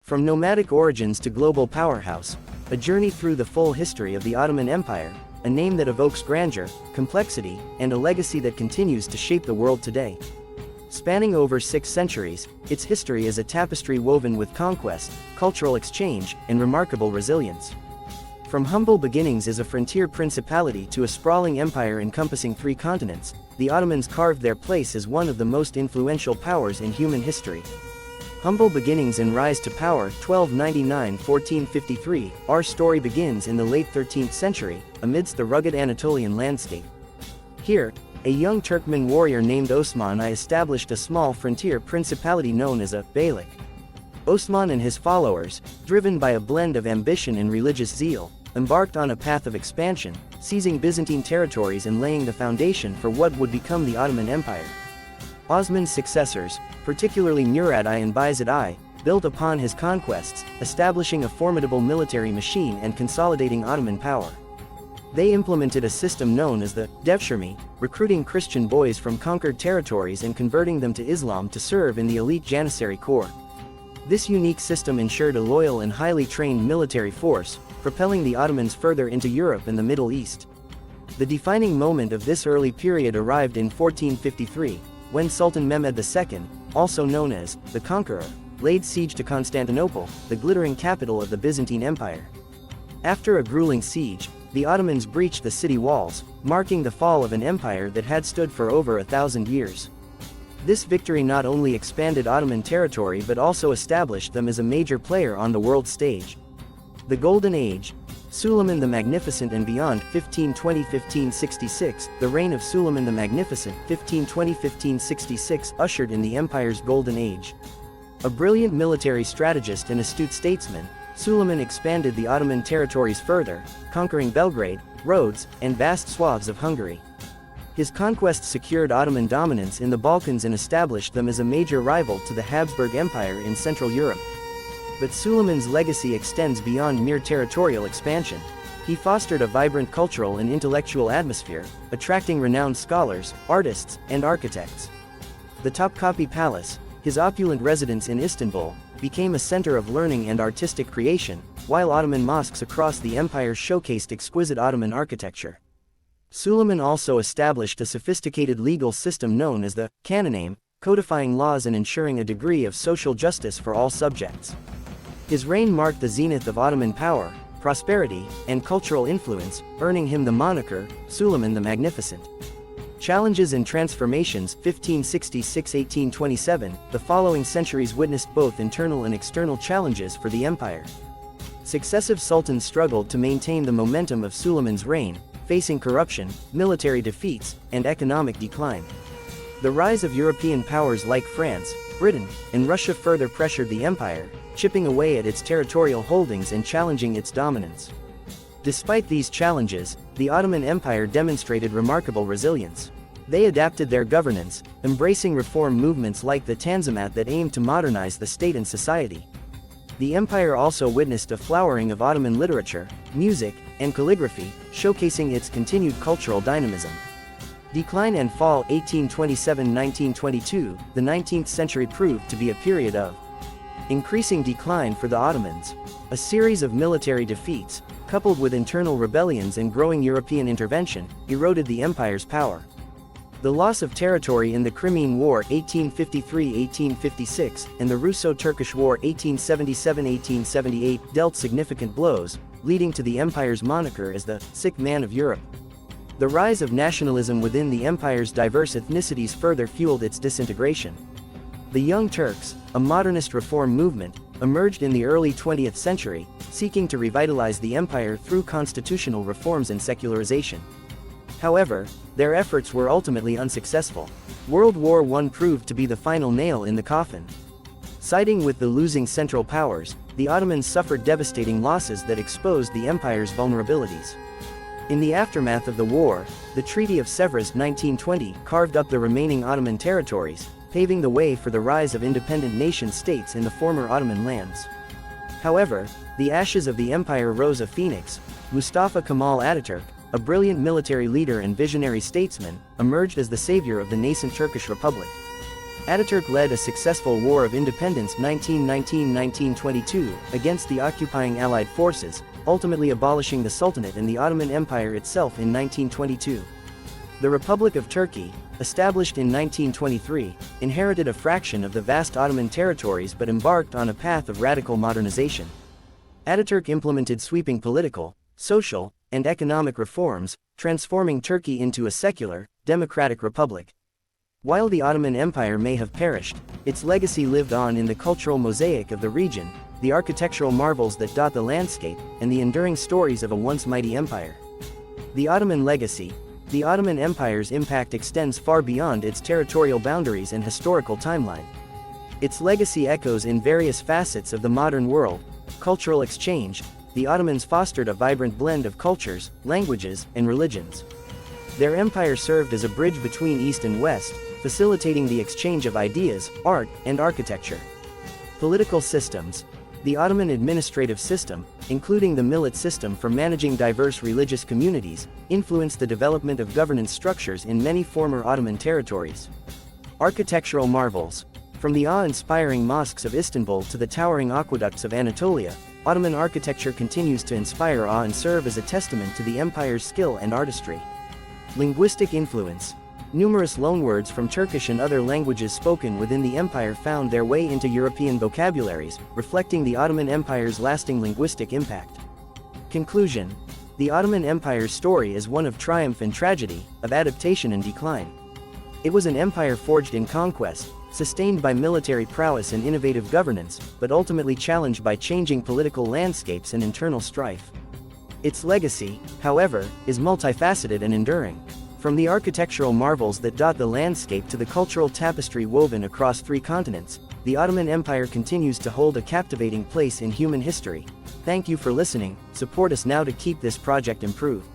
From nomadic origins to global powerhouse, a journey through the full history of the Ottoman Empire, a name that evokes grandeur, complexity, and a legacy that continues to shape the world today. Spanning over 6 centuries, its history is a tapestry woven with conquest, cultural exchange, and remarkable resilience. From humble beginnings as a frontier principality to a sprawling empire encompassing 3 continents, the Ottomans carved their place as one of the most influential powers in human history. Humble beginnings and rise to power, 1299–1453, our story begins in the late 13th century, amidst the rugged Anatolian landscape. Here, a young Turkmen warrior named Osman I established a small frontier principality known as a beylik. Osman and his followers, driven by a blend of ambition and religious zeal, embarked on a path of expansion, seizing Byzantine territories and laying the foundation for what would become the Ottoman Empire. Osman's successors, particularly Murad I and Bayezid I, built upon his conquests, establishing a formidable military machine and consolidating Ottoman power. They implemented a system known as the devshirme, recruiting Christian boys from conquered territories and converting them to Islam to serve in the elite Janissary Corps. This unique system ensured a loyal and highly trained military force, propelling the Ottomans further into Europe and the Middle East. The defining moment of this early period arrived in 1453, when Sultan Mehmed II, also known as the Conqueror, laid siege to Constantinople, the glittering capital of the Byzantine Empire. After a grueling siege, the Ottomans breached the city walls, marking the fall of an empire that had stood for over 1,000 years. This victory not only expanded Ottoman territory but also established them as a major player on the world stage. The Golden Age, Suleiman the Magnificent and beyond, 1520–1566, the reign of Suleiman the Magnificent, 1520–1566, ushered in the empire's golden age. A brilliant military strategist and astute statesman, Suleiman expanded the Ottoman territories further, conquering Belgrade, Rhodes, and vast swaths of Hungary. His conquests secured Ottoman dominance in the Balkans and established them as a major rival to the Habsburg Empire in Central Europe. But Suleiman's legacy extends beyond mere territorial expansion. He fostered a vibrant cultural and intellectual atmosphere, attracting renowned scholars, artists, and architects. The Topkapi Palace, his opulent residence in Istanbul, became a center of learning and artistic creation, while Ottoman mosques across the empire showcased exquisite Ottoman architecture. Suleiman also established a sophisticated legal system known as the Kanuname, codifying laws and ensuring a degree of social justice for all subjects. His reign marked the zenith of Ottoman power, prosperity, and cultural influence, earning him the moniker, Suleiman the Magnificent. Challenges and transformations, 1566–1827, the following centuries witnessed both internal and external challenges for the empire. Successive sultans struggled to maintain the momentum of Suleiman's reign, facing corruption, military defeats, and economic decline. The rise of European powers like France, Britain, and Russia further pressured the empire, chipping away at its territorial holdings and challenging its dominance. Despite these challenges, the Ottoman Empire demonstrated remarkable resilience. They adapted their governance, embracing reform movements like the Tanzimat that aimed to modernize the state and society. The empire also witnessed a flowering of Ottoman literature, music, and calligraphy, showcasing its continued cultural dynamism. Decline and fall, 1827–1922, the 19th century proved to be a period of increasing decline for the Ottomans. A series of military defeats, coupled with internal rebellions and growing European intervention, eroded the empire's power. The loss of territory in the Crimean War 1853–1856 and the Russo-Turkish War 1877–1878 dealt significant blows, leading to the empire's moniker as the sick man of Europe. The rise of nationalism within the empire's diverse ethnicities further fueled its disintegration. The Young Turks, a modernist reform movement, emerged in the early 20th century, seeking to revitalize the empire through constitutional reforms and secularization. However, their efforts were ultimately unsuccessful. World War I proved to be the final nail in the coffin. Siding with the losing Central Powers, the Ottomans suffered devastating losses that exposed the empire's vulnerabilities. In the aftermath of the war, the Treaty of Sèvres 1920 carved up the remaining Ottoman territories, paving the way for the rise of independent nation-states in the former Ottoman lands. However, the ashes of the empire rose a phoenix. Mustafa Kemal Ataturk, a brilliant military leader and visionary statesman, emerged as the savior of the nascent Turkish Republic. Ataturk led a successful War of Independence 1919–1922 against the occupying Allied forces, ultimately abolishing the Sultanate and the Ottoman Empire itself in 1922. The Republic of Turkey, established in 1923, inherited a fraction of the vast Ottoman territories but embarked on a path of radical modernization. Ataturk implemented sweeping political, social, and economic reforms, transforming Turkey into a secular, democratic republic. While the Ottoman Empire may have perished, its legacy lived on in the cultural mosaic of the region, the architectural marvels that dot the landscape, and the enduring stories of a once mighty empire. The Ottoman legacy. The Ottoman Empire's impact extends far beyond its territorial boundaries and historical timeline. Its legacy echoes in various facets of the modern world. Cultural exchange. The Ottomans fostered a vibrant blend of cultures, languages, and religions. Their empire served as a bridge between East and West, facilitating the exchange of ideas, art, and architecture. Political systems. The Ottoman administrative system, including the millet system for managing diverse religious communities, influenced the development of governance structures in many former Ottoman territories. Architectural marvels. From the awe-inspiring mosques of Istanbul to the towering aqueducts of Anatolia, Ottoman architecture continues to inspire awe and serve as a testament to the empire's skill and artistry. Linguistic influence. Numerous loanwords from Turkish and other languages spoken within the empire found their way into European vocabularies, reflecting the Ottoman Empire's lasting linguistic impact. Conclusion. The Ottoman Empire's story is one of triumph and tragedy, of adaptation and decline. It was an empire forged in conquest, sustained by military prowess and innovative governance, but ultimately challenged by changing political landscapes and internal strife. Its legacy, however, is multifaceted and enduring. From the architectural marvels that dot the landscape to the cultural tapestry woven across 3 continents, the Ottoman Empire continues to hold a captivating place in human history. Thank you for listening. Support us now to keep this project improved.